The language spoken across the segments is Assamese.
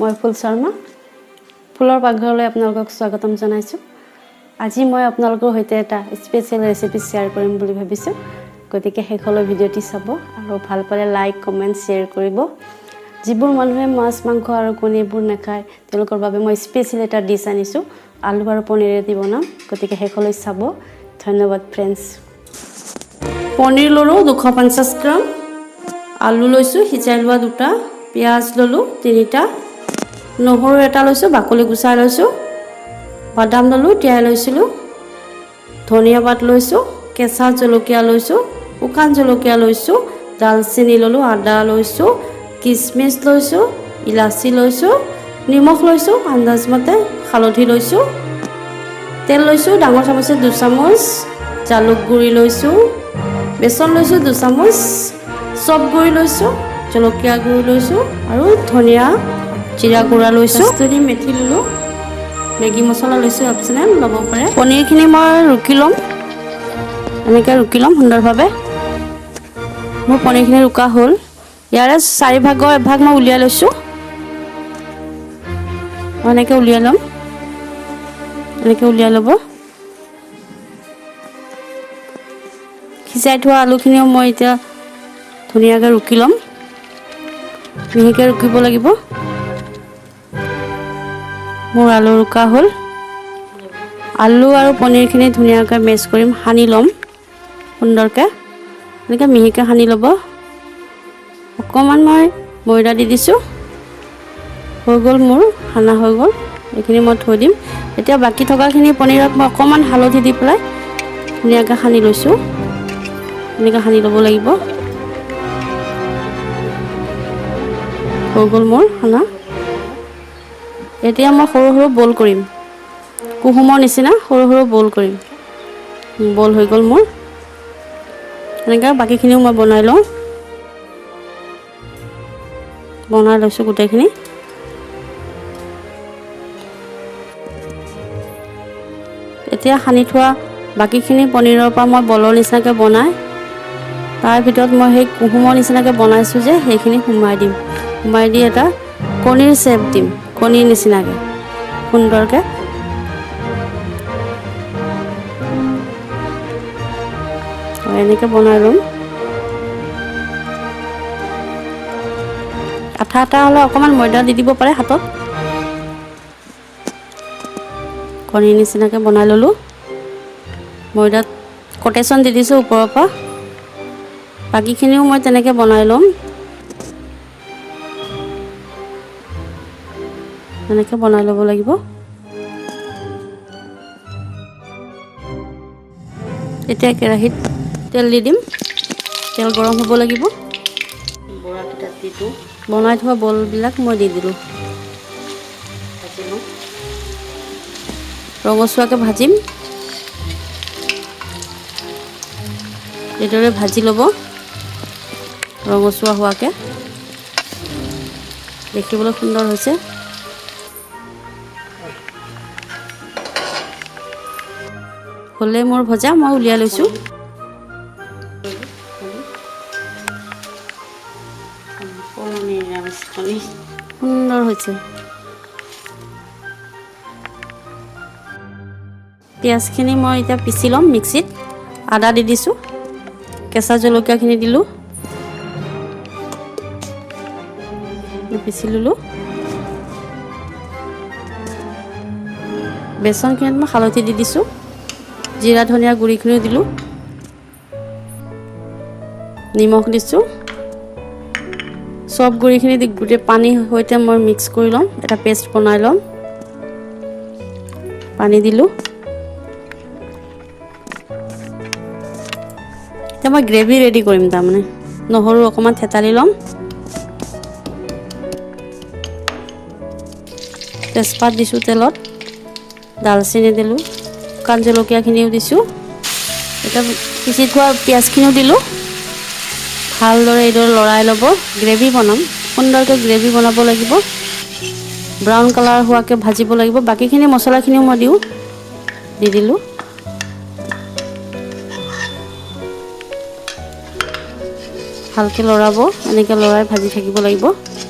মই ফুল শৰ্মা ফুলৰ পাকঘৰলৈ আপোনালোকক স্বাগতম জনাইছোঁ। আজি মই আপোনালোকৰ সৈতে এটা স্পেচিয়েল ৰেচিপি শ্বেয়াৰ কৰিম বুলি ভাবিছোঁ। গতিকে শেষলৈ ভিডিঅ'টি চাব আৰু ভাল পালে লাইক কমেণ্ট শ্বেয়াৰ কৰিব। যিবোৰ মানুহে মাছ মাংস আৰু কণীবোৰ নাখায় তেওঁলোকৰ বাবে মই স্পেচিয়েল এটা ডিছ আনিছোঁ, আলু আৰু পনীৰেদি বনাম। গতিকে শেষলৈ চাব। ধন্যবাদ ফ্ৰেণ্ডছ। পনীৰ ল'লোঁ 250 গ্ৰাম, আলু লৈছোঁ সিজাই লোৱা 2টা, পিঁয়াজ ল'লোঁ 3টা, নহৰু এটা লৈছোঁ বাকলি গুচাই লৈছোঁ, বাদাম ল'লোঁ তিয়াই লৈছিলোঁ, ধনিয়া পাত লৈছোঁ, কেঁচা জলকীয়া লৈছোঁ, শুকান জলকীয়া লৈছোঁ, দালচেনি ল'লোঁ, আদা লৈছোঁ, কিচমিচ লৈছোঁ, ইলাচি লৈছোঁ, নিমখ লৈছোঁ আন্দাজমতে, হালধি লৈছোঁ, তেল লৈছোঁ ডাঙৰ চামুচে 2 চামুচ, জালুক গুড়ি লৈছোঁ, বেচন লৈছোঁ 2 চামুচ, চব গুড়ি লৈছোঁ, জলকীয়া গুড়ি লৈছোঁ আৰু ধনিয়া জিৰা গুড়া লৈছোঁ, কষ্টুৰি মেথি ল'লোঁ, মেগী মছলা লৈছোঁ, অপশ্যনেল ল'ব পাৰে। পনীৰখিনি মই ৰুকি ল'ম, এনেকৈ ৰুকি ল'ম সুন্দৰভাৱে। মোৰ পনীৰখিনি ৰুকা হ'ল। ইয়াৰে 4 ভাগৰ 1 ভাগ মই উলিয়াই লৈছোঁ। মই এনেকৈ উলিয়াই ল'ম, এনেকৈ উলিয়াই ল'ব। সিজাই থোৱা আলুখিনিও মই এতিয়া ধুনীয়াকৈ ৰুকি ল'ম, মিহিকৈ ৰুকিব লাগিব। মোৰ আলু ৰুকা হ'ল। আলু আৰু পনীৰখিনি ধুনীয়াকৈ মেছ কৰিম, সানি ল'ম সুন্দৰকৈ, এনেকৈ মিহিকৈ সানি ল'ব। অকণমান মই ময়দা দি দিছোঁ, হৈ গ'ল মোৰ সানা হৈ গ'ল। এইখিনি মই থৈ দিম। এতিয়া বাকী থকাখিনি পনীৰত মই অকণমান হালধি দি পেলাই ধুনীয়াকৈ সানি লৈছোঁ, এনেকৈ সানি ল'ব লাগিব। হৈ গ'ল মোৰ সানা। এতিয়া মই সৰু সৰু বল কৰিম, কুহুমৰ নিচিনা সৰু সৰু বল কৰিম। বল হৈ গ'ল মোৰ। এনেকৈ বাকীখিনিও মই বনাই লওঁ, বনাই লৈছোঁ গোটেইখিনি। এতিয়া সানি থোৱা বাকীখিনি পনীৰৰ পৰা মই বলৰ নিচিনাকৈ বনাই তাৰ ভিতৰত মই সেই কুহুমৰ নিচিনাকৈ বনাইছোঁ যে সেইখিনি সোমাই দিম। সোমাই দি এটা কণীৰ শ্বেপ দিম, কণীৰ নিচিনাকৈ সুন্দৰকৈ। এনেকৈ বনাই ল'ম। আঠা আঠা হ'লে অকণমান ময়দা দি দিব পাৰে হাতত। কণীৰ নিচিনাকৈ বনাই ল'লোঁ। ময়দাত কটেচন দি দিছোঁ ওপৰৰ পৰা। বাকীখিনিও মই তেনেকৈ বনাই ল'ম। এনেকৈ বনাই ল'ব লাগিব। এতিয়া কেৰাহীত তেল দি দিম, তেল গৰম হ'ব লাগিব। বৰাকেইটাত দি দিওঁ, বনাই থোৱা বলবিলাক মই দি দিলোঁ। ৰঙচুৱাকৈ ভাজিম, এইদৰে ভাজি ল'ব ৰঙচুৱা হোৱাকৈ। দেখিবলৈ সুন্দৰ হৈছে। হ'লে মোৰ ভজা মই উলিয়াই লৈছোঁ। সুন্দৰ হৈছে। পিঁয়াজখিনি মই এতিয়া পিচি ল'ম মিক্সিত। আদা দি দিছোঁ, কেঁচা জলকীয়াখিনি দিলোঁ, পিচি ল'লোঁ। বেচনখিনিত মই হালধি দি দিছোঁ, জিৰা ধনিয়া গুড়িখিনিও দিলোঁ, নিমখ দিছোঁ। চব গুড়িখিনি দি গোটেই পানীৰ সৈতে মই মিক্স কৰি ল'ম, এটা পেষ্ট বনাই ল'ম। পানী দিলোঁ। এতিয়া মই গ্ৰেভি ৰেডি কৰিম, তাৰমানে নহৰু অকণমান থেতালি ল'ম, তেজপাত দিছোঁ তেলত, দালচেনি দিলোঁ, শুকান জলকীয়াখিনিও দিছোঁ। এতিয়া পিচি থোৱা পিঁয়াজখিনিও দিলোঁ। ভালদৰে এইদৰে লৰাই ল'ব। গ্ৰেভি বনাম, সুন্দৰকৈ গ্ৰেভি বনাব লাগিব। ব্ৰাউন কালাৰ হোৱাকৈ ভাজিব লাগিব। বাকীখিনি মছলাখিনিও মই দি দিলোঁ। ভালকৈ লৰাব, এনেকৈ লৰাই ভাজি থাকিব লাগিব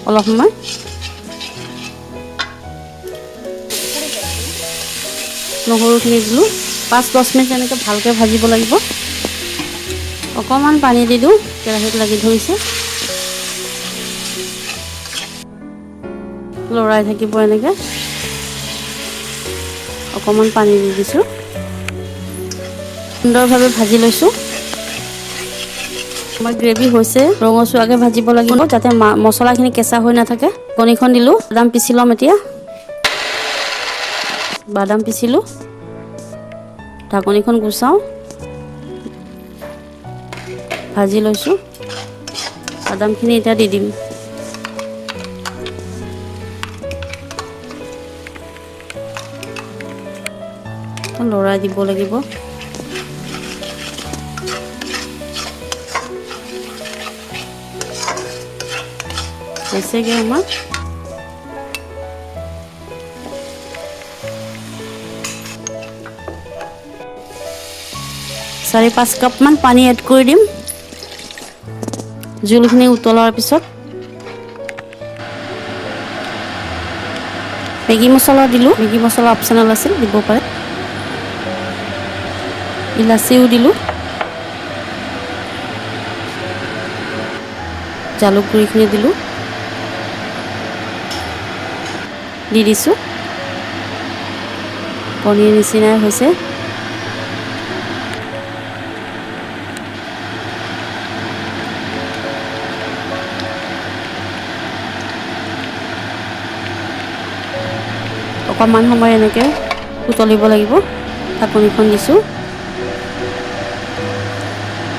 অলপ সময়। নহৰুখিনি দিলোঁ 5-10 মিনিট এনেকৈ ভালকৈ ভাজিব লাগিব অকণমান পানী দি দিওঁ কেৰাহীত লাগি ধৰিছে লৰাই থাকিব এনেকৈ অকণমান পানী দি দিছোঁ সুন্দৰভাৱে ভাজি লৈছোঁ আমাৰ গ্ৰেভি হৈছে ৰঙচুৱাকৈ ভাজিব লাগিব যাতে মছলাখিনি কেঁচা হৈ নাথাকে কণীখন দিলোঁ বাদাম পিচি ল'ম এতিয়া বাদাম পিচিলোঁ ঢাকনিখন গুচাওঁ ভাজি লৈছোঁ বাদামখিনি এতিয়া দি দিম লৰাই দিব লাগিব হৈছেগৈ আমাৰ 4-5 কাপমান পানী এড কৰি দিম জোলখিনি উতলাৰ পিছত মেগী মছলা দিলোঁ মেগী মছলা অপশ্যনেল আছিল দিব পাৰে ইলাচিও দিলোঁ জালুক গুড়িখিনি দিলোঁ দি দিছোঁ পনীৰ নিচিনাই হৈছে অকণমান সময় এনেকৈ উতলিব লাগিব ঢাকনিখন দিছোঁ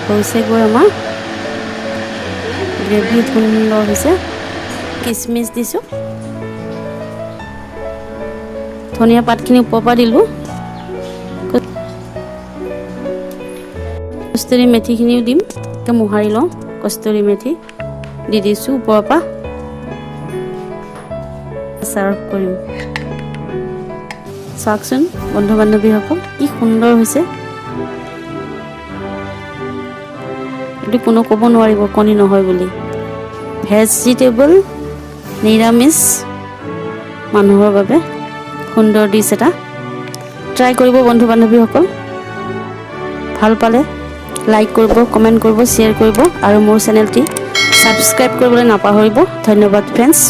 হৈছেগৈ আমাৰ গ্ৰেভি সুন্দৰ হৈছে কিচমিচ দিছোঁ ধনিয়া পাতখিনি ওপৰৰ পৰা দিলোঁ কষ্টুৰি মেথিখিনিও দিম মোহাৰি লওঁ কষ্টুৰি মেথি দি দিছোঁ ওপৰৰ পৰা ছাৰ্ভ কৰিম চাওকচোন বন্ধু বান্ধৱীসকল কি সুন্দৰ হৈছে এইটো কোনো ক'ব নোৱাৰিব কণী নহয় বুলি ভেজিটেবল নিৰামিষ মানুহৰ বাবে সুন্দৰ ডিছ এটা ট্ৰাই কৰিব বন্ধু বান্ধৱীসকল ভাল পালে লাইক কৰিব কমেণ্ট কৰিব শ্বেয়াৰ কৰিব আৰু মোৰ চেনেলটি ছাবস্ক্ৰাইব কৰিবলৈ নাপাহৰিব ধন্যবাদ ফ্ৰেণ্ডছ